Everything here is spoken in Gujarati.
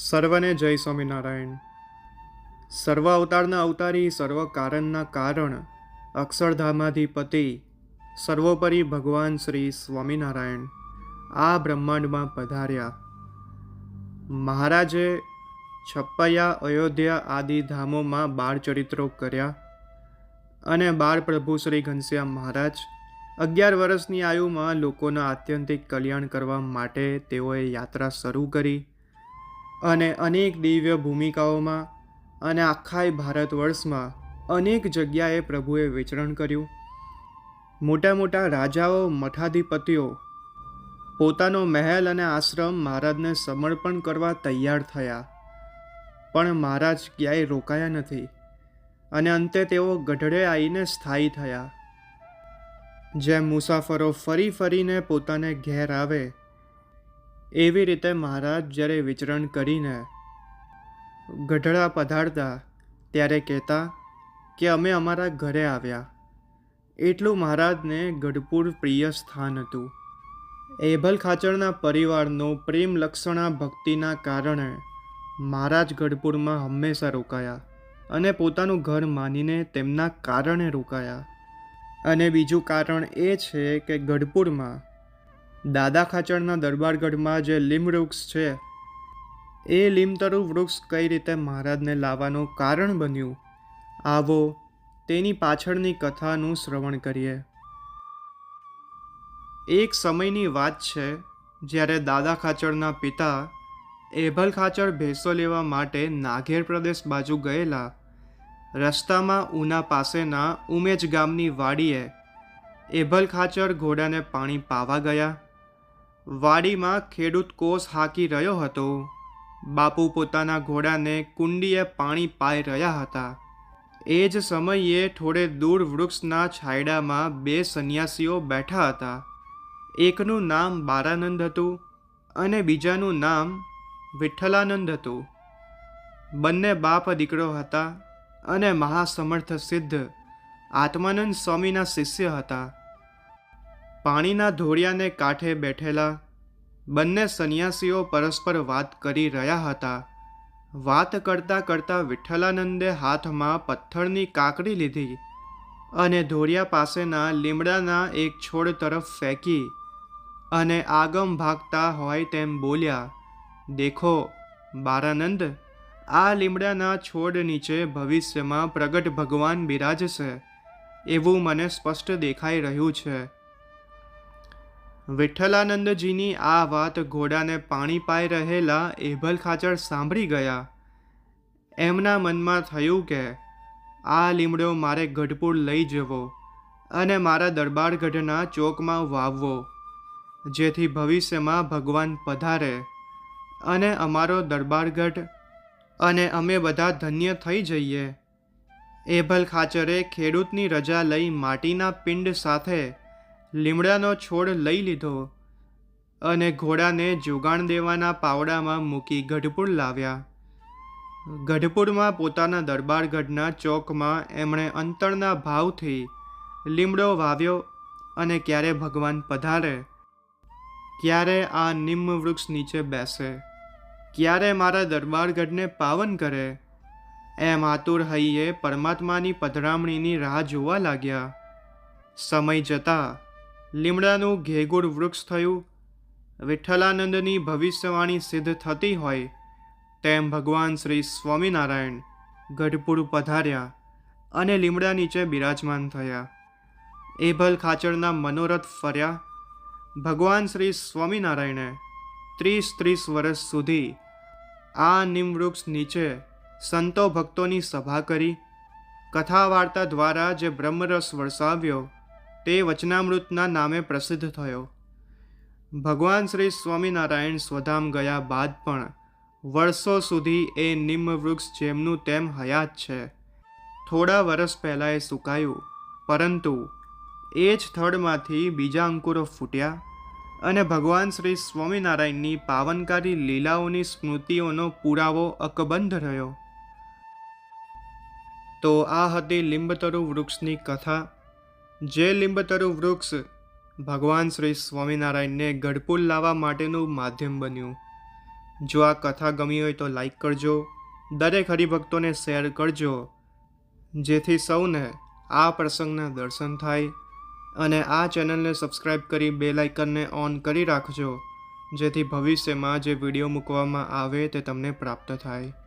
સર્વને જય સ્વામિનારાયણ. સર્વ અવતારના અવતારી, સર્વ કારણના કારણ, અક્ષરધામાધિપતિ, સર્વોપરી ભગવાન શ્રી સ્વામિનારાયણ આ બ્રહ્માંડમાં પધાર્યા. મહારાજે છપ્પૈયા, અયોધ્યા આદિ ધામોમાં બાળ ચરિત્રો કર્યા અને બાળ પ્રભુ શ્રી ઘનશ્યામ મહારાજ 11 વર્ષની આયુમાં લોકોના આત્યંતિક કલ્યાણ કરવા માટે તેઓએ યાત્રા શરૂ કરી અને અનેક દિવ્ય ભૂમિકાઓમાં અને આખાય ભારત વર્ષમાં અનેક જગ્યાએ પ્રભુએ વિચરણ કર્યું. મોટા મોટા રાજાઓ, મઠાધિપતિઓ પોતાનો મહેલ અને આશ્રમ મહારાજને સમર્પણ કરવા તૈયાર થયા, પણ મહારાજ ક્યાંય રોકાયા નથી અને અંતે તેઓ ગઢડે આવીને સ્થાયી થયા. જેમ મુસાફરો ફરી ફરીને પોતાને ઘેર આવે એવી રીતે મહારાજ જ્યારે વિચરણ કરીને ગઢડા પધારતા ત્યારે કહેતા કે અમે અમારા ઘરે આવ્યા. એટલું મહારાજને ગઢપુર પ્રિય સ્થાન હતું. એભલ ખાચરના પરિવારનો પ્રેમ લક્ષણા ભક્તિના કારણે મહારાજ ગઢપુરમાં હંમેશા રોકાયા અને પોતાનું ઘર માનીને તેમના કારણે રોકાયા. અને બીજું કારણ એ છે કે ગઢપુરમાં દાદા ખાચરના દરબારગઢમાં જે લીમ વૃક્ષ છે એ લીમતરુ વૃક્ષ કઈ રીતે મહારાજને લાવવાનું કારણ બન્યું, આવો તેની પાછળની કથાનું શ્રવણ કરીએ. એક સમયની વાત છે જ્યારે દાદા ખાચરના પિતા એભલ ખાચર ભેંસો લેવા માટે નાઘેર પ્રદેશ બાજુ ગયેલા. રસ્તામાં ઉના પાસેના ઉમેજ ગામની વાડીએ એભલ ખાચર ઘોડાને પાણી પાવા ગયા. વાડીમાં ખેડૂત કોસ હાંકી રહ્યો હતો. બાપુ પોતાના ઘોડાને કુંડીએ પાણી પાઈ રહ્યા હતા. એ જ સમયે થોડે દૂર વૃક્ષના છાંયડામાં 2 સંન્યાસીઓ બેઠા હતા. એકનું નામ બારાનંદ હતું અને બીજાનું નામ વિઠ્ઠલાનંદ હતું. બંને બાપ દીકરો હતા અને મહાસમર્થ સિદ્ધ આત્માનંદ સ્વામીના શિષ્ય હતા. પાણીના ધોળિયાને કાંઠે બેઠેલા બંને સંન્યાસીઓ પરસ્પર વાત કરી રહ્યા હતા. વાત કરતાં કરતાં વિઠ્ઠલાનંદે હાથમાં પથ્થરની કાંકરી લીધી અને ધોળિયા પાસેના લીમડાના એક છોડ તરફ ફેંકી અને આગમ ભાગતા હોય તેમ બોલ્યા, દેખો બારાનંદ, આ લીમડાના છોડ નીચે ભવિષ્યમાં પ્રગટ ભગવાન બિરાજશે એવું મને સ્પષ્ટ દેખાઈ રહ્યું છે. વિઠ્ઠલાનંદજીની આ વાત ઘોડાને પાણી પાઈ રહેલા એભલ ખાચર સાંભળી ગયા. એમના મનમાં થયું કે આ લીમડો મારે ગઢપુર લઈ જવો અને મારા દરબારગઢના ચોકમાં વાવવો, જેથી ભવિષ્યમાં ભગવાન પધારે અને અમારો દરબારગઢ અને અમે બધા ધન્ય થઈ જઈએ. એભલ ખાચરે ખેડૂતની રજા લઈ માટીના પિંડ સાથે લીમડાનો છોડ લઈ લીધો અને ઘોડાને જોગાણ દેવાના પાવડામાં મૂકી ગઢપુર લાવ્યા. ગઢપુરમાં પોતાના દરબારગઢના ચોકમાં એમણે અંતરના ભાવથી લીમડો વાવ્યો અને ક્યારે ભગવાન પધારે, ક્યારે આ નિમ્મ વૃક્ષ નીચે બેસે, ક્યારે મારા દરબારગઢને પાવન કરે, એમ આતુર હૈયે પરમાત્માની પધરામણીની રાહ જોવા લાગ્યા. સમય જતાં લીમડાનું ઘેગુર વૃક્ષ થયું. વિઠ્ઠલાનંદની ભવિષ્યવાણી સિદ્ધ થતી હોય તેમ ભગવાન શ્રી સ્વામિનારાયણ ગઢપુર પધાર્યા અને લીમડા નીચે બિરાજમાન થયા. એભલ ખાચરના મનોરથ ફર્યા. ભગવાન શ્રી સ્વામિનારાયણે 30 વર્ષ સુધી આ નિમવૃક્ષ નીચે સંતો ભક્તોની સભા કરી. કથા વાર્તા દ્વારા જે બ્રહ્મરસ વરસાવ્યો તે વચનામૃતના નામે પ્રસિદ્ધ થયો. ભગવાન શ્રી સ્વામિનારાયણ સ્વધામ ગયા બાદ પણ વર્ષો સુધી એ નિમ્મ વૃક્ષ જેમનું તેમ હયાત છે. થોડા વર્ષ પહેલાં એ સુકાયું, પરંતુ એ જ થડમાંથી બીજા અંકુરો ફૂટ્યા અને ભગવાન શ્રી સ્વામિનારાયણની પાવનકારી લીલાઓની સ્મૃતિઓનો પુરાવો અકબંધ રહ્યો. તો આ હતી લીંબતરુ વૃક્ષની કથા. જે લીંબતરુ વૃક્ષ ભગવાન શ્રી સ્વામિનારાયણને ગઢપુર લાવવા માટેનું માધ્યમ બન્યું. જો આ કથા ગમી હોય તો લાઈક કરજો, દરેક હરિભક્તોને શેર કરજો, જેથી સૌને આ પ્રસંગના દર્શન થાય. અને આ ચેનલને સબસ્ક્રાઈબ કરી બેલ આઇકનને ઓન કરી રાખજો, જેથી ભવિષ્યમાં જે વિડીયો મૂકવામાં આવે તે તમને પ્રાપ્ત થાય.